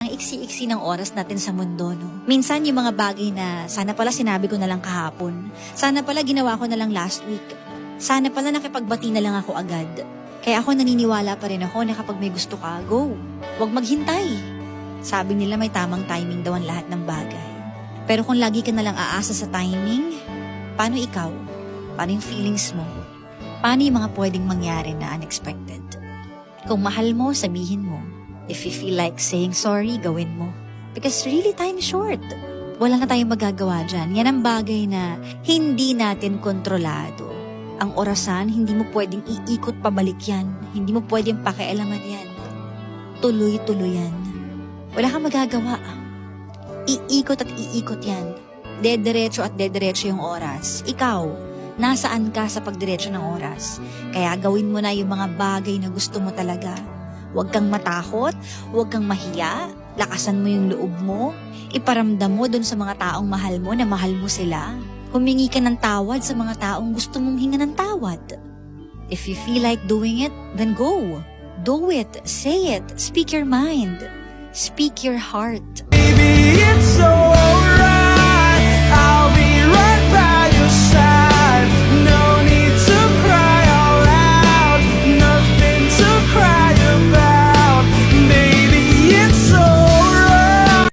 Ang iksi-iksi ng oras natin sa mundo, no? Minsan yung mga bagay na sana pala sinabi ko na lang kahapon. Sana pala ginawa ko na lang last week. Sana pala nakipagbati na lang ako agad. Kaya ako naniniwala pa rin ako na kapag may gusto ka, go. Huwag maghintay. Sabi nila may tamang timing daw ang lahat ng bagay. Pero kung lagi ka na lang aasa sa timing, paano ikaw? Paano yung feelings mo? Paano yung mga pwedeng mangyari na unexpected? Kung mahal mo, sabihin mo. If you feel like saying sorry, gawin mo. Because really, time is short. Wala na tayong magagawa dyan. Yan ang bagay na hindi natin kontrolado. Ang orasan, hindi mo pwedeng iikot pabalik yan. Hindi mo pwedeng pakialaman yan. Tuloy-tuloy yan. Wala kang magagawa. Iikot at iikot yan. Dederecho at dederecho yung oras. Ikaw, nasaan ka sa pagdiretso ng oras? Kaya gawin mo na yung mga bagay na gusto mo talaga. Huwag kang matakot, huwag kang mahiya, lakasan mo yung loob mo, iparamdam mo dun sa mga taong mahal mo na mahal mo sila. Humingi ka ng tawad sa mga taong gusto mong hinga ng tawad. If you feel like doing it, then go. Do it, say it, speak your mind, speak your heart. Baby, it's so